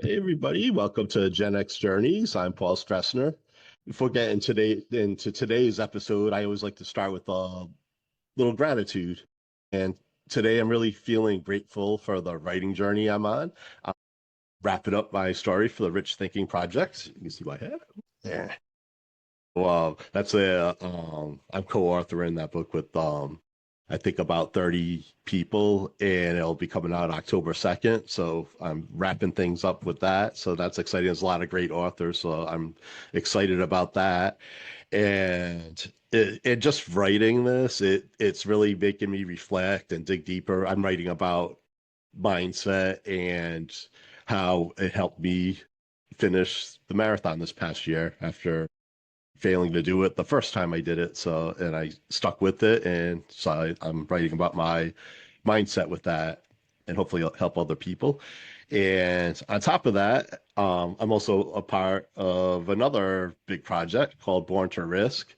Hey everybody, welcome to GenX Journeys. I'm Paul Stressner. Before getting into today's episode, I always like to start with a little gratitude. And today I'm really feeling grateful for the writing journey I'm on. I'm wrapping up my story for the Rich Thinking Project. You can see my head. Yeah. Well, that's I'm co-authoring that book with I think about 30 people, and it'll be coming out October 2nd. So I'm wrapping things up with that. So that's exciting. There's a lot of great authors, so I'm excited about that. And it just writing this, it's really making me reflect and dig deeper. I'm writing about mindset and how it helped me finish the marathon this past year after failing to do it the first time I did it. So, and I stuck with it. And so I'm writing about my mindset with that and hopefully it'll help other people. And on top of that, I'm also a part of another big project called Born to Risk.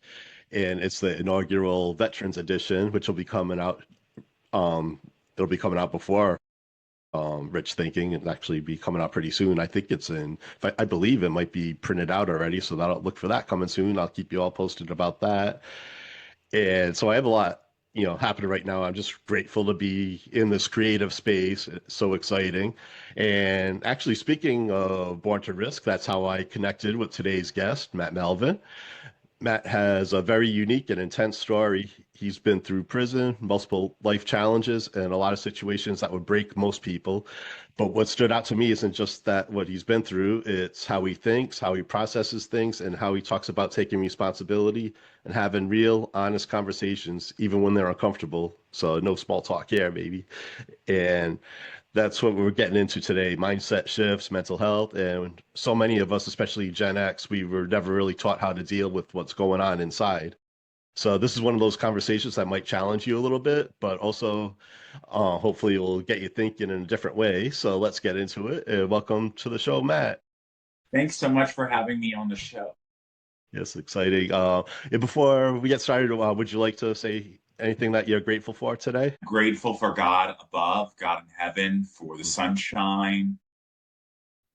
And it's the inaugural Veterans Edition, which will be coming out. It'll be coming out before Rich Thinking and actually be coming out pretty soon. I think it's in, I believe it might be printed out already, so that'll look for that coming soon. I'll keep you all posted about that. And so I have a lot, happening right now. I'm just grateful to be in this creative space. It's so exciting. And actually, speaking of Born to Risk, that's how I connected with today's guest, Matt Melvin. Matt has a very unique and intense story. He's been through prison, multiple life challenges, and a lot of situations that would break most people. But what stood out to me isn't just that what he's been through, it's how he thinks, how he processes things, and how he talks about taking responsibility and having real, honest conversations, even when they're uncomfortable. So no small talk here, baby. And that's what we're getting into today, mindset shifts, mental health. And so many of us, especially Gen X, we were never really taught how to deal with what's going on inside. So this is one of those conversations that might challenge you a little bit, but also hopefully it will get you thinking in a different way. So let's get into it. And welcome to the show, Matt. Thanks so much for having me on the show. Yes, exciting. And before we get started, would you like to say anything that you're grateful for today? Grateful for God above, God in heaven, for the sunshine,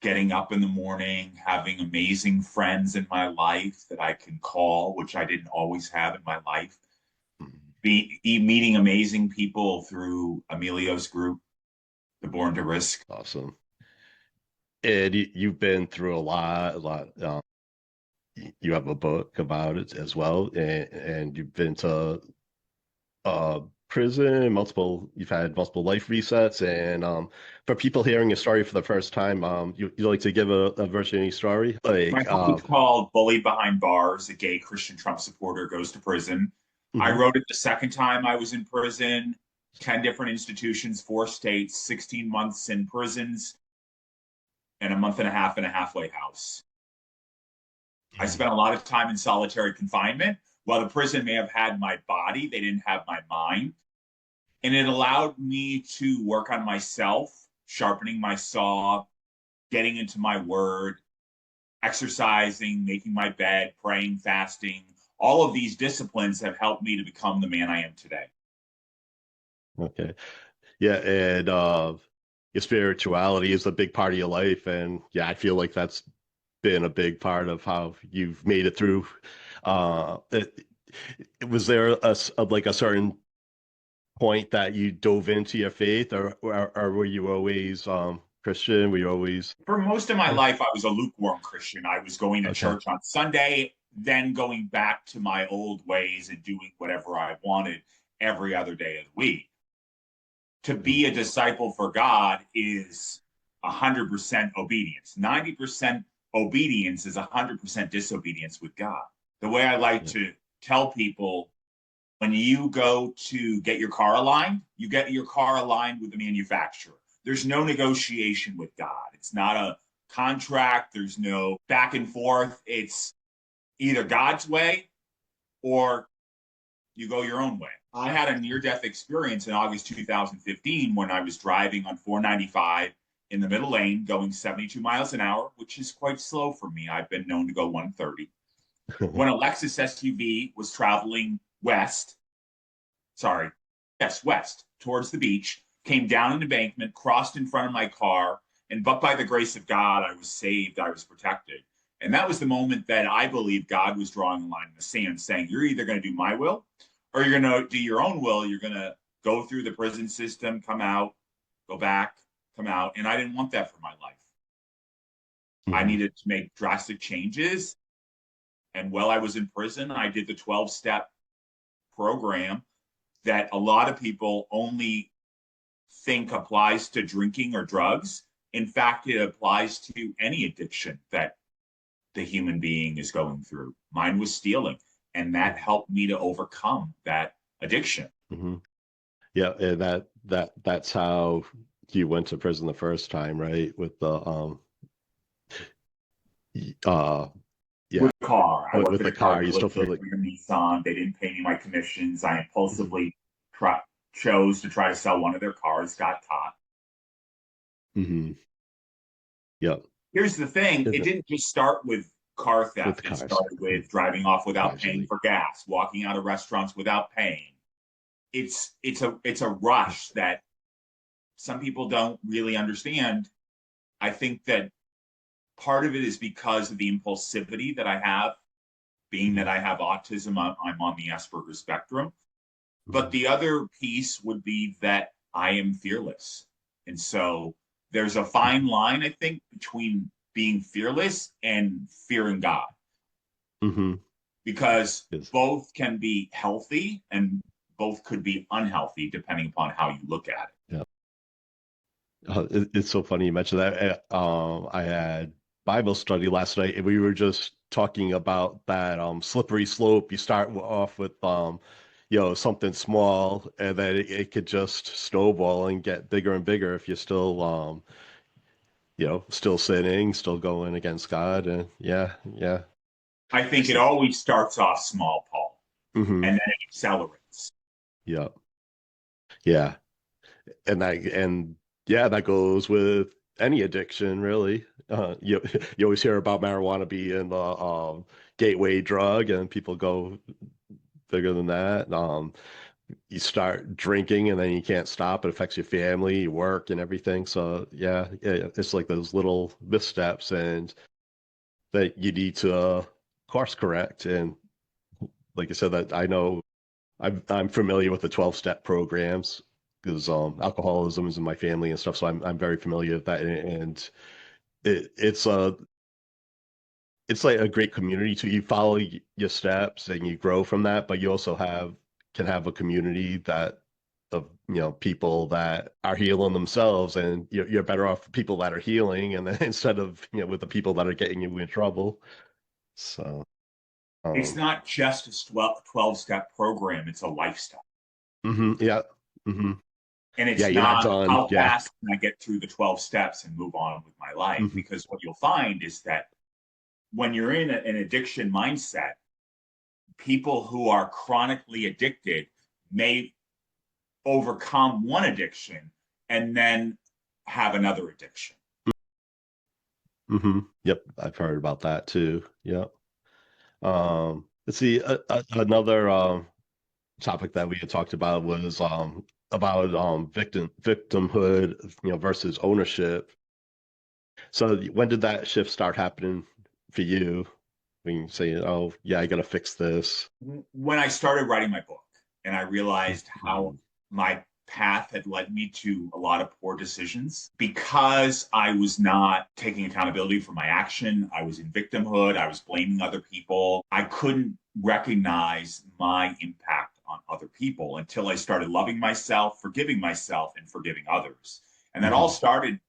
getting up in the morning, having amazing friends in my life that I can call, which I didn't always have in my life. Meeting amazing people through Emilio's group, the Born to Risk. Awesome. And you've been through a lot. You have a book about it as well, and you've been to prison, you've had multiple life resets, and for people hearing your story for the first time, you like to give a version of your story, My like, book is called Bullied Behind Bars. A gay Christian Trump supporter goes to prison. I mhm. wrote it the second time I was in prison, 10 different institutions, 4 states, 16 months in prisons, and a month and a half in a halfway house. I spent a lot of time in solitary confinement. While the prison may have had my body, they didn't have my mind. And it allowed me to work on myself, sharpening my saw, getting into my word, exercising, making my bed, praying, fasting. All of these disciplines have helped me to become the man I am today. Okay, yeah, and your spirituality is a big part of your life, and yeah, I feel like that's been a big part of how you've made it through. It, was there like a certain point that you dove into your faith, or were you always Christian? Were you always For most of my life, I was a lukewarm Christian. I was going to okay? church on Sunday, then going back to my old ways and doing whatever I wanted every other day of the week. To be a disciple for God is 100% obedience. 90% obedience is 100% disobedience with God. The way I like Yeah. to tell people, when you go to get your car aligned, you get your car aligned with the manufacturer. There's no negotiation with God. It's not a contract. There's no back and forth. It's either God's way or you go your own way. I had a near death experience in August 2015 when I was driving on 495 in the middle lane going 72 miles an hour, which is quite slow for me. I've been known to go 130. When a Lexus SUV was traveling west, west, towards the beach, came down an embankment, crossed in front of my car, but by the grace of God, I was saved, I was protected. And that was the moment that I believe God was drawing a line in the sand, saying, you're either going to do my will or you're going to do your own will. You're going to go through the prison system, come out, go back, come out. And I didn't want that for my life. I Mm-hmm. needed to make drastic changes. And while I was in prison, I did the 12-step program that a lot of people only think applies to drinking or drugs. In fact, it applies to any addiction that the human being is going through. Mine was stealing, and that helped me to overcome that addiction. Mm-hmm. Yeah, and that's how you went to prison the first time, right? With the uh With yeah, the car, I worked with at the a car car, you still feel dealership like in Nissan. They didn't pay me my commissions. I mhm, impulsively chose to try to sell one of their cars, got caught. mhm, yeah, Here's the thing, it didn't just start with car with the theft. It cars, started with driving off without paying casually. for gas, walking out of restaurants without paying. It's a rush that some people don't really understand. I think that part of it is because of the impulsivity that I have, being that Mhm, I have autism, I'm on the Asperger's spectrum. But mhm, the other piece would be that I am fearless. And so there's a fine mhm, line, I think, between being fearless and fearing God, mhm. because Yes. both can be healthy and both could be unhealthy depending upon how you look at it. Yeah. It's so funny you mentioned that. I had Bible study last night, and we were just talking about that slippery slope. You start off with something small, and then it could just snowball and get bigger and bigger if you're still still sinning, still going against God, and yeah, yeah. I think It's it always starts off small, Paul, hmm and then it accelerates. yeah, yeah, and yeah, that goes with any addiction, really. You always hear about marijuana being the gateway drug, and people go bigger than that. You start drinking, and then you can't stop. It affects your family, your work, and everything. So yeah, it's like those little missteps, and that you need to course correct. And like I said, that I know I'm familiar with the 12-step programs because alcoholism is in my family and stuff, so I'm very familiar with that, and it's like a great community too. You follow your steps and you grow from that, but you also can have a community that of people that are healing themselves, and you're better off with people that are healing, and then instead of with the people that are getting you in trouble. So It's um, not just a 12-step program, it's a lifestyle. yeah, hmm And yeah, it's you're not not done. how Yeah. fast can I get through the 12 steps and move on with my life. hmm Because what you'll find is that when you're in an addiction mindset, people who are chronically addicted may overcome one addiction and then have another addiction. Yep, I've heard about that too. Yep. Let's see. Another topic that we had talked about was about victimhood, versus ownership. So when did that shift start happening for you? When you say, "Oh, yeah, I gotta fix this." When I started writing my book and I realized how Mhm. my path had led me to a lot of poor decisions because I was not taking accountability for my action. I was in victimhood. I was blaming other people. I couldn't recognize my impact on other people until I started loving myself, and forgiving others. And that all Mhm. started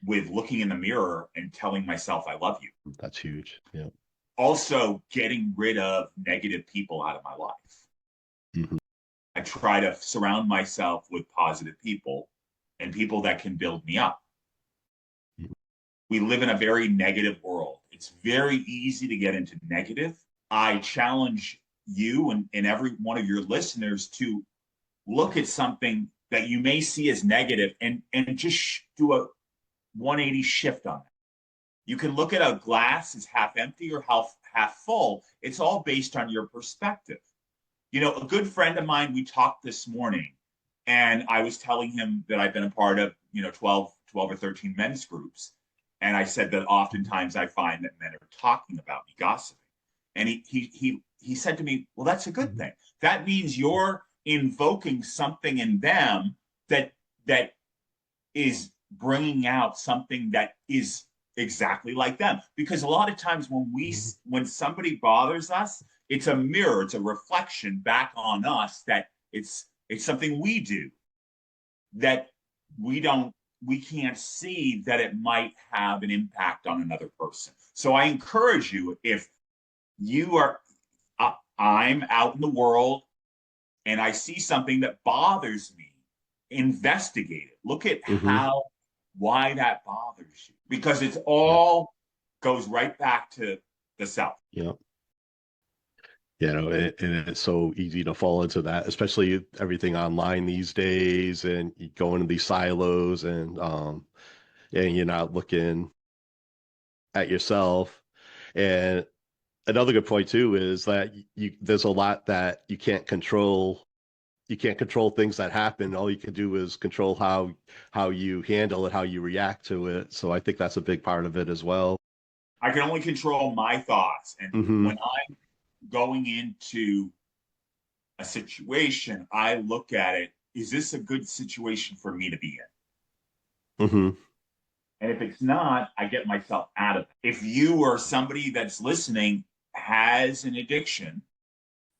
with looking in the mirror and telling myself, I love you. That's huge. Yeah. Also, getting rid of negative people out of my life. Mhm. I try to surround myself with positive people and people that can build me up. Mhm. We live in a very negative world. It's very easy to get into negative. I challenge you and every one of your listeners to look at something that you may see as negative and just do a 180 shift on it. You can look at a glass as half empty or half full. It's all based on your perspective. A good friend of mine, we talked this morning, and I was telling him that I've been a part of 12 or 13 men's groups. And I said that oftentimes I find that men are talking about me, gossiping. And he said to me, well, that's a good thing. That means you're invoking something in them that is bringing out something that is exactly like them. Because a lot of times when somebody bothers us, it's a mirror, it's a reflection back on us that it's something we do that we can't see that it might have an impact on another person. So I encourage you, if you are I'm out in the world and I see something that bothers me, investigate it. Look at why that bothers you, because it's all goes right back to the self. Yeah. And it's so easy to fall into that, especially everything online these days, and you go into these silos, and you're not looking at yourself. And another good point too is that there's a lot that you can't control. You can't control things that happen. All you can do is control how you handle it, how you react to it. So I think that's a big part of it as well. I can only control my thoughts. And Mm-hmm. when I'm going into a situation, I look at it, is this a good situation for me to be in? Mm-hmm. And if it's not, I get myself out of it. If you or somebody that's listening has an addiction,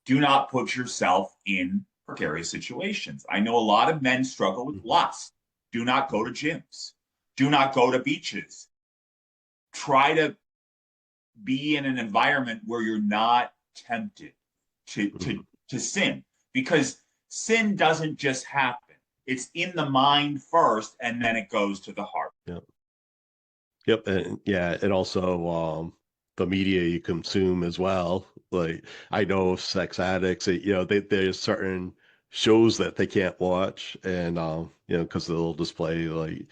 do not put yourself in precarious situations. I know a lot of men struggle with lust. Do not go to gyms. Do not go to beaches. Try to be in an environment where you're not tempted to sin, because sin doesn't just happen. It's in the mind first, and then it goes to the heart. Yep. Yep. And yeah, and also the media you consume as well. Like I know sex addicts, there's certain shows that they can't watch, and because they'll display like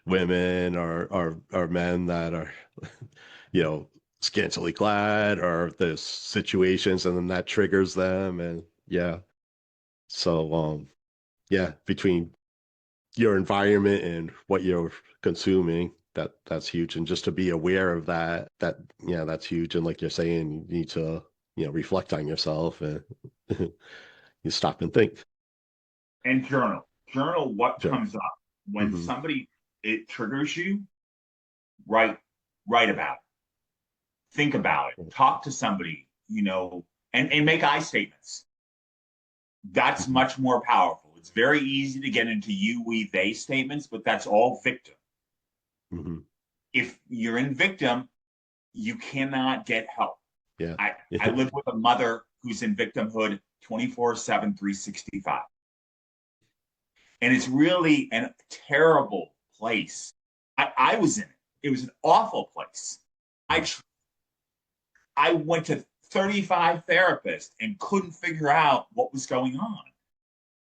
women or men that are you know scantily clad, or there's situations, and then that triggers them. And yeah, so yeah, between your environment and what you're consuming, that's huge. And just to be aware of that yeah, that's huge. And like you're saying, you need to reflect on yourself, and you stop and think. And journal what Sure. comes up when Hmm. somebody it triggers you. Write about it, think about it, talk to somebody, and make I statements. That's Hmm. much more powerful. It's very easy to get into you, we, they statements, but that's all victim. Hmm. If you're in victim, you cannot get help. Yeah. I live with a mother who's in victimhood 24/7, 365. And it's really a terrible place. I was in it. It was an awful place. I I went to 35 therapists and couldn't figure out what was going on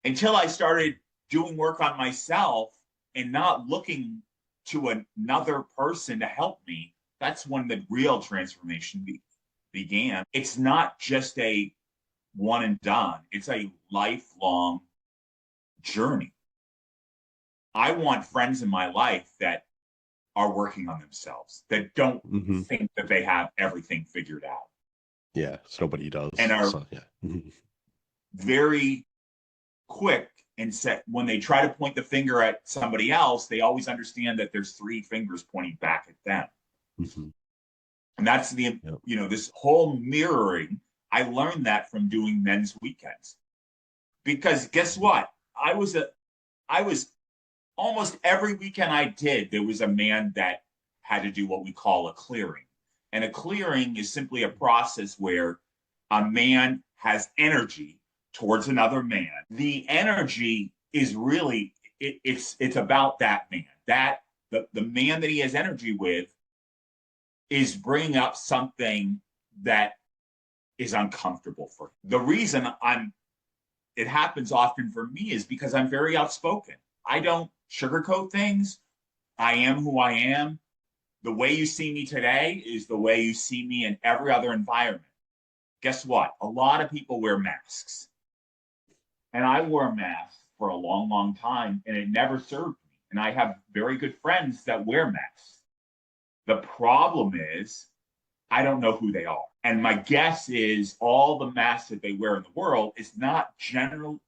until I started doing work on myself and not looking to another person to help me. That's when the real transformation began. It's not just a one and done, it's a lifelong journey. I want friends in my life that are working on themselves, that don't Hmm. think that they have everything figured out, Yeah, so nobody and does. are So yeah. Mhm. very quick and set when they try to point the finger at somebody else, they always understand that there's three fingers pointing back at them. Mhm. And that's Yep. this whole mirroring. I learned that from doing men's weekends. Because guess what? I was almost every weekend I did, there was a man that had to do what we call a clearing. And a clearing is simply a process where a man has energy towards another man. The energy is really it's about that man. That the man that he has energy with is bringing up something that is uncomfortable for him. The reason it happens often for me is because I'm very outspoken. I don't sugarcoat things. I am who I am. The way you see me today is the way you see me in every other environment. Guess what? A lot of people wear masks. And I wore a mask for a long, long time, and it never served me. And I have very good friends that wear masks. The problem is, I don't know who they are. And my guess is all the masks that they wear in the world is not genuinely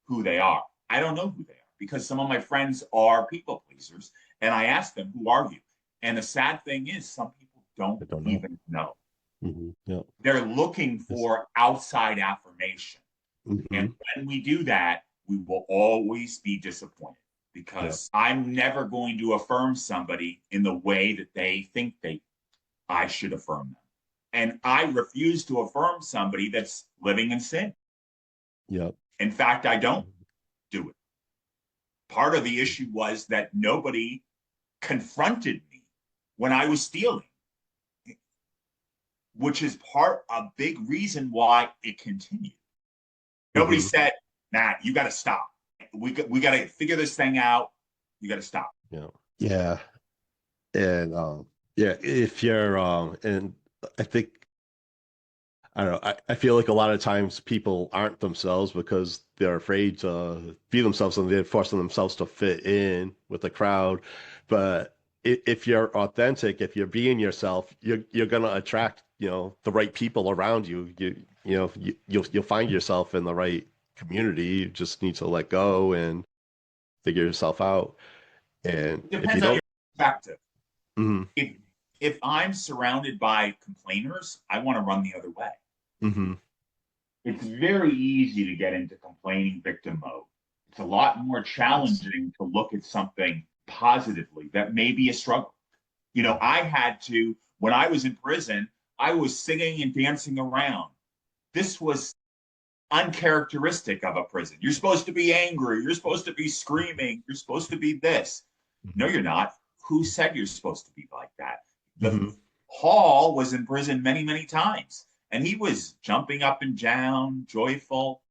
who they are. I don't know who they are because some of my friends are people pleasers. And I ask them, who are you? And the sad thing is, some people don't I don't know. even know. Yeah. They're looking for outside affirmation. And Mm-hmm. when we do that, we will always be disappointed Yeah. because I'm never going to affirm somebody in the way that they think I should affirm them. And I refuse to affirm somebody that's living in sin. Yeah. In fact, I don't do it. Part of the issue was that nobody confronted me when I was stealing, which is a big reason why it continued. Nobody Mm-hmm. said, Matt, you got to stop. We got to figure this thing out. You got to stop. Yeah. Yeah. And yeah, if you're and I think I don't know, I feel like a lot of times people aren't themselves because they're afraid to be themselves and they're forcing themselves to fit in with the crowd. But if you're authentic, if you're being yourself, you're gonna attract, the right people around you. You'll find yourself in the right community. You just need to let go and figure yourself out. And It if you depends on don't, your perspective. mm-hmm, If if I'm surrounded by complainers, I want to run the other way. mm-hmm, It's very easy to get into complaining victim mode. It's a lot more yes, challenging to look at something positively that may be a struggle. I had to, when I was in prison, I was singing and dancing around. This was uncharacteristic of a prison. You're supposed to be angry. You're supposed to be screaming. You're supposed to be this. No, mm-hmm, you're not. Who said you're supposed to be like that? The mm-hmm, Paul was in prison many, many times, and he was jumping up and down, joyful.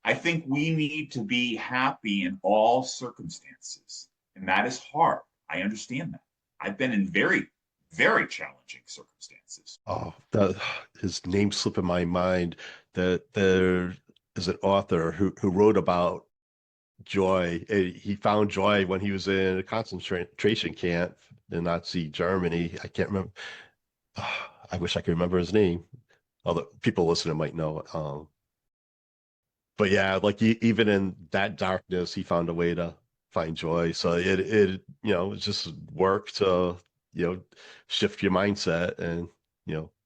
I think we need to be happy in all circumstances, and that is hard. I understand that. I've been in very, very challenging circumstances. Oh, his name slipping my mind. That there is an author who wrote about joy. He found joy when he was in a concentration camp in Nazi Germany. I can't remember. I wish I could remember his name. Although people listening might know it. But yeah, like even in that darkness, he found a way to find joy. So it's just work to, you know, shift your mindset and,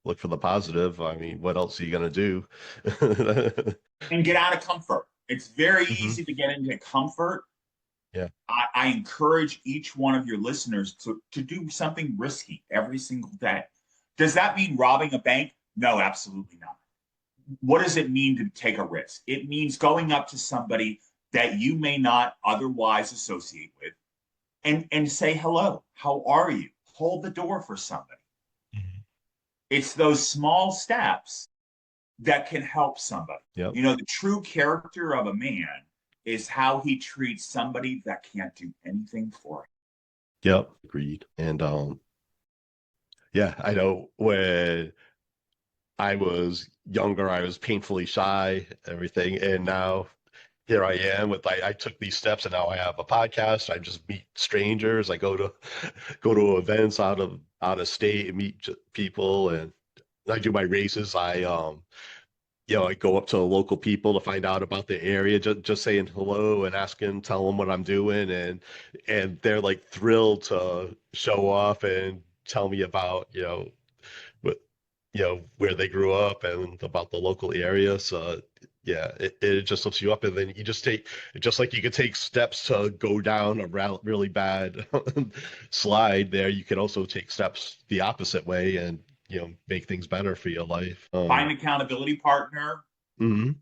look for the positive. I mean, what else are you gonna do? And get out of comfort. It's very Hmm. easy to get into comfort. Yeah. I encourage each one of your listeners to do something risky every single day. Does that mean robbing a bank? No, absolutely not. What does it mean to take a risk? It means going up to somebody that you may not otherwise associate with and say hello. How are you? Hold the door for somebody. Mhm. It's those small steps that can help somebody. Yep. The true character of a man is how he treats somebody that can't do anything for him. Yep. Agreed. And yeah, I know when I was younger, I was painfully shy, everything, and now here I am with I took these steps and now I have a podcast. I just meet strangers. I go to go to events out of state and meet people and I do my races. I go up to local people to find out about the area, just saying hello and asking, tell them what I'm doing and they're like thrilled to show off and tell me about, what where they grew up and about the local area. So yeah, it just lifts you up, and then you just take just like you could take steps to go down a really bad slide. There, you can also take steps the opposite way and make things better for your life. Find an accountability partner Mhm,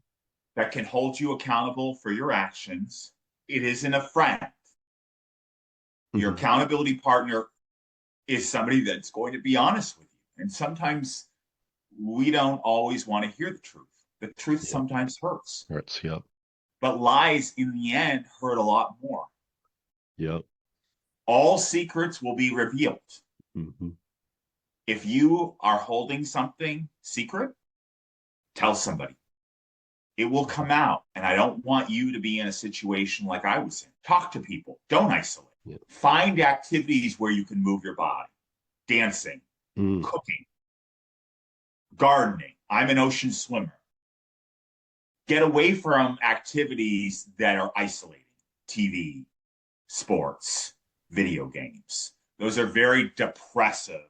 that can hold you accountable for your actions. It isn't a friend. Your mhm, accountability partner is somebody that's going to be honest with you. And sometimes we don't always want to hear the truth. The truth yep, sometimes hurts, hurts. Yep, but lies in the end hurt a lot more. yep, All secrets will be revealed. mhm, If you are holding something secret, tell somebody. It will come out. And I don't want you to be in a situation like I was in. Talk to people. Don't isolate. Yeah. Find activities where you can move your body. Dancing, Mm. cooking, gardening. I'm an ocean swimmer. Get away from activities that are isolating. TV, sports, video games. Those are very depressive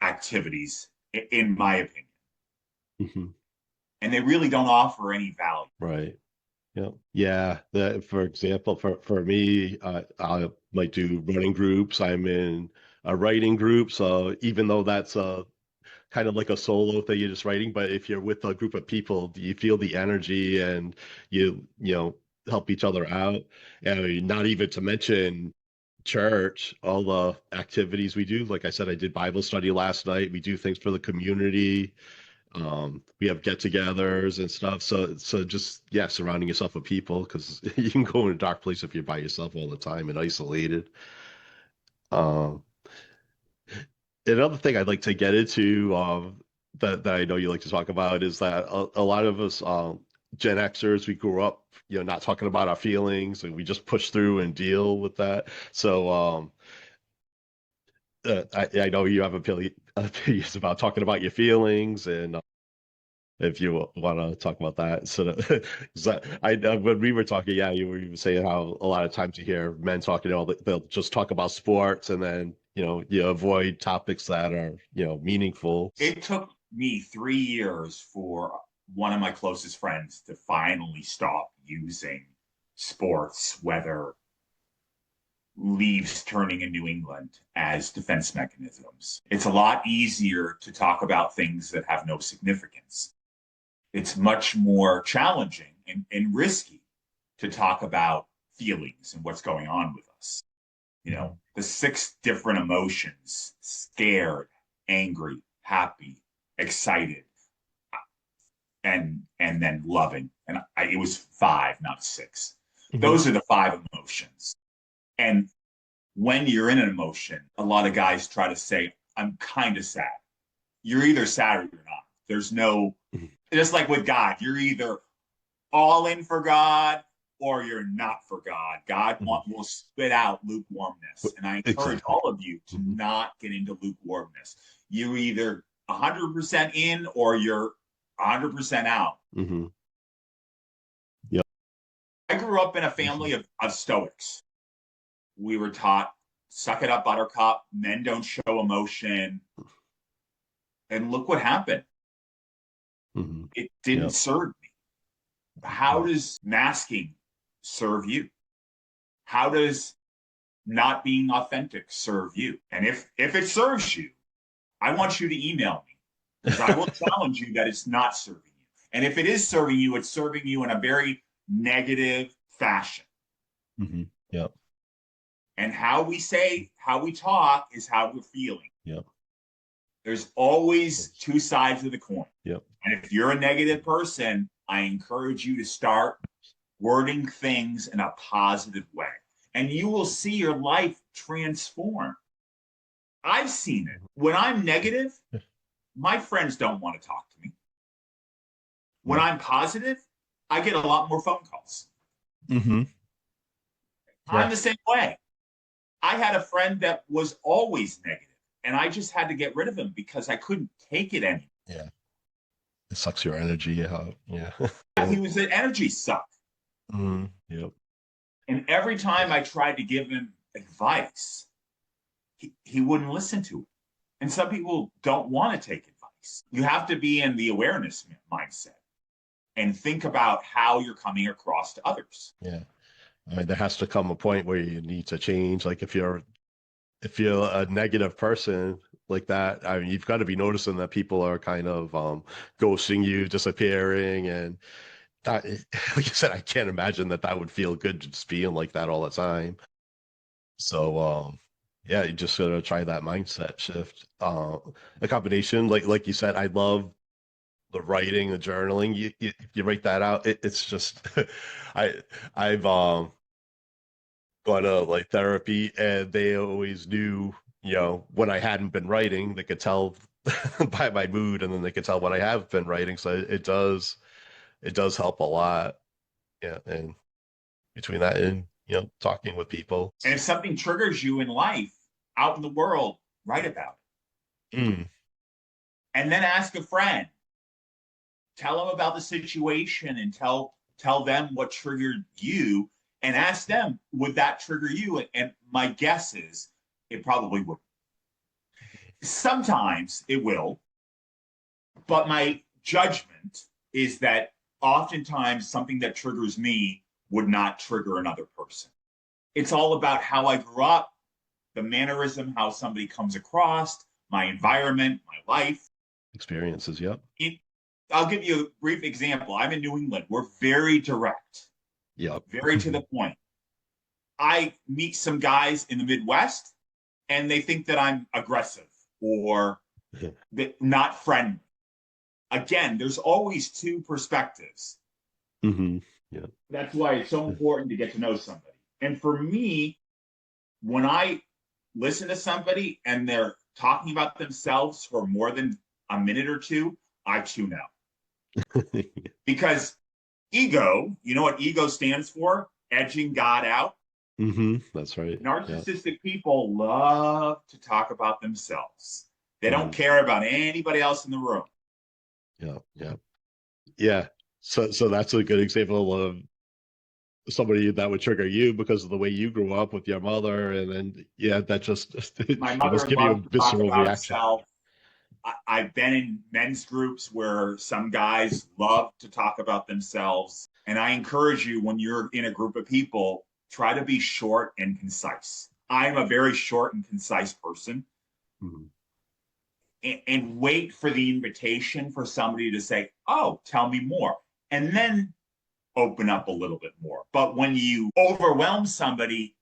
activities, in my opinion. Hmm. And they really don't offer any value. Right. Yeah. Yeah. For example, for me, I might do running groups. I'm in a writing group. So even though that's kind of like a solo thing, you're just writing, but if you're with a group of people, you feel the energy and you help each other out. And I mean, not even to mention church, all the activities we do. Like I said, I did Bible study last night. We do things for the community. We have get-togethers and stuff. So just yeah, surrounding yourself with people because you can go in a dark place if you're by yourself all the time and isolated. Um, Another thing I'd like to get into that I know you like to talk about is that a lot of us Gen Xers, we grew up, not talking about our feelings and we just push through and deal with that. So I know you have opinions about talking about your feelings and if you want to talk about that. So that, 'cause when we were talking, yeah, you were even saying how a lot of times you hear men talking, they'll just talk about sports and then, you avoid topics that are, meaningful. It took me 3 years for one of my closest friends to finally stop using sports, whether leaves turning in New England, as defense mechanisms. It's a lot easier to talk about things that have no significance. It's much more challenging and risky to talk about feelings and what's going on with us. The 6 different emotions: scared, angry, happy, excited, and then loving. And it was 5, not 6. Mhm. Those are the 5 emotions. And when you're in an emotion, a lot of guys try to say, I'm kind of sad. You're either sad or you're not. There's no, Mhm. just like with God, you're either all in for God or you're not for God. God Mhm. will spit out lukewarmness. And I encourage Exactly. all of you to Hmm. not get into lukewarmness. You're either 100% in or you're 100% out. Hmm. Yep. I grew up in a family of Stoics. We were taught, suck it up, buttercup, men don't show emotion. And look what happened. Hmm. It didn't Yep. serve me. How does masking serve you? How does not being authentic serve you? And if it serves you, I want you to email me because I will challenge you that it's not serving you. And if it is serving you, it's serving you in a very negative fashion. Hmm. Yep. And how we say, how we talk is how we're feeling. Yep. There's always 2 sides of the coin. Yep. And if you're a negative person, I encourage you to start wording things in a positive way. And you will see your life transform. I've seen it. When I'm negative, my friends don't want to talk to me. When Yep. I'm positive, I get a lot more phone calls. Hmm. I'm Yeah. the same way. I had a friend that was always negative, and I just had to get rid of him because I couldn't take it anymore. Yeah. It sucks your energy out. Yeah. He was an energy suck. Yep. And every time I tried to give him advice, he wouldn't listen to it. And some people don't want to take advice. You have to be in the awareness mindset and think about how you're coming across to others. Yeah. I mean, there has to come a point where you need to change. Like if you're a negative person like that, I mean, you've got to be noticing that people are kind of ghosting you, disappearing, and that, like I said, I can't imagine that that would feel good just being like that all the time. So, yeah, you just gotta try that mindset shift. A combination, like you said, I love the writing, the journaling. You write that out. It's just, I I've gone to like therapy, and they always knew, when I hadn't been writing, they could tell by my mood, and then they could tell when I have been writing. So it does. it does help a lot. Yeah, and between that and talking with people. And if something triggers you in life, out in the world, write about it. Mm. And then ask a friend, tell them about the situation and tell them what triggered you and ask them, would that trigger you? And my guess is it probably would. Sometimes it will, but my judgment is that oftentimes something that triggers me would not trigger another person. It's all about how I grew up, the mannerism, how somebody comes across, my environment, my life. Experiences, yep. I'll give you a brief example. I'm in New England. We're very direct, Yep. very to the point. I meet some guys in the Midwest and they think that I'm aggressive or not friendly. Again, there's always two perspectives. Mm-hmm. Yeah. That's why it's so important to get to know somebody. And for me, when I listen to somebody and they're talking about themselves for more than a minute or two, I tune out. Because ego, you know what ego stands for? Edging God out. Mm-hmm. That's right. Narcissistic people love to talk about themselves. They don't Mm-hmm. care about anybody else in the room. Yeah. Yeah. Yeah. So that's a good example of somebody that would trigger you because of the way you grew up with your mother, and then that just My almost mother give you a loved to talk visceral about reaction. herself. I've been in men's groups where some guys love to talk about themselves. And I encourage you, when you're in a group of people, try to be short and concise. I'm a very short and concise person. Mm-hmm. And wait for the invitation for somebody to say, oh, tell me more. And then open up a little bit more. But when you overwhelm somebody,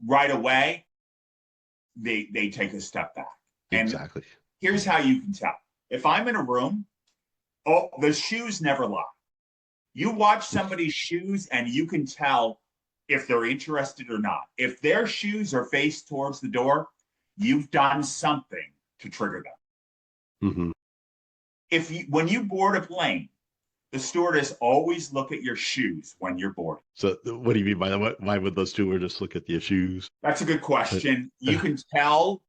right away, they take a step back. And Exactly. here's how you can tell. If I'm in a room, the shoes never lie. You watch somebody's shoes and you can tell if they're interested or not. If their shoes are faced towards the door, you've done something to trigger them. Mm-hmm. When you board a plane, the stewardess always look at your shoes when you're boarding. So what do you mean by that? Why would those two just look at your shoes? That's a good question. You can tell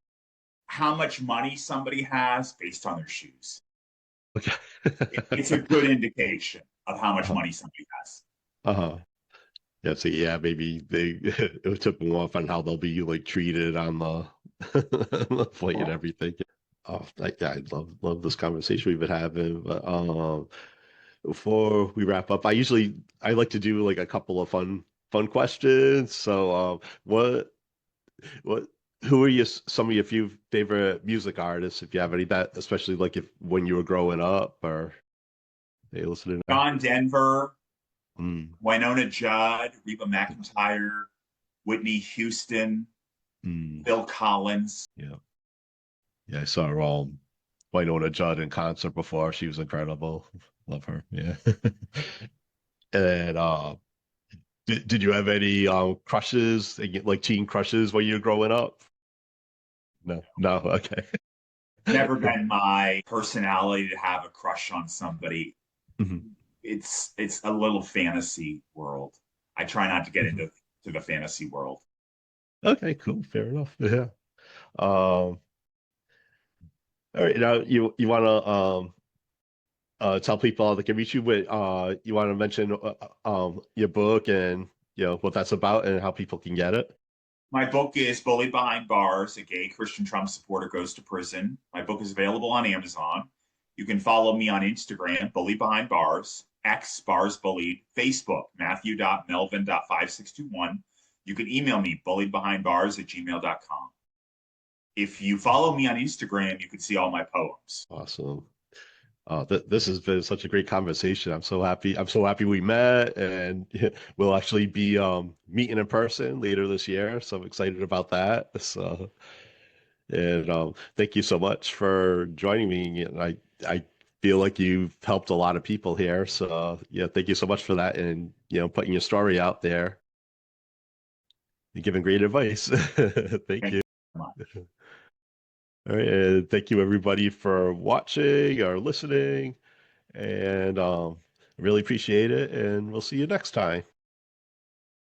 how much money somebody has based on their shoes. Okay. It's a good indication of how much Uh-huh. money somebody has. Uh-huh. Yeah, so maybe they it took them off on how they'll be like treated on the, the flight and everything. Oh, I love this conversation we've been having. But before we wrap up, I like to do like a couple of fun questions. So what who are some of your few favorite music artists, if you have any, that especially like if when you were growing up, or they listening now? John Denver, Mm, Winona Judd, Reba McEntire, Whitney Houston, mm, Bill Collins. yeah. Yeah, I saw her all Winona Judd in concert before. She was incredible. Love her. Yeah. And did you have any crushes, like teen crushes when you were growing up? No, no, okay. Never been my personality to have a crush on somebody. Mhm, It's a little fantasy world. I try not to get mhm. into the fantasy world. Okay, cool. Fair enough. Yeah. Um, all right. Now you want to tell people they can reach you with you want to mention your book and what that's about and how people can get it. My book is Bullied Behind Bars. A gay Christian Trump supporter goes to prison. My book is available on Amazon. You can follow me on Instagram, Bullied Behind Bars, X Bars Bullied, Facebook, Matthew.melvin.5621. You can email me, bulliedbehindbars@gmail.com. If you follow me on Instagram, you can see all my poems. Awesome. This has been such a great conversation. I'm so happy. I'm so happy we met, and we'll actually be meeting in person later this year. So I'm excited about that. So, and thank you so much for joining me. And I feel like you've helped a lot of people here. So yeah, thank you so much for that, and putting your story out there and giving great advice. Thank Thank you. you so much. All right, and thank you everybody for watching or listening. And I really appreciate it, and we'll see you next time.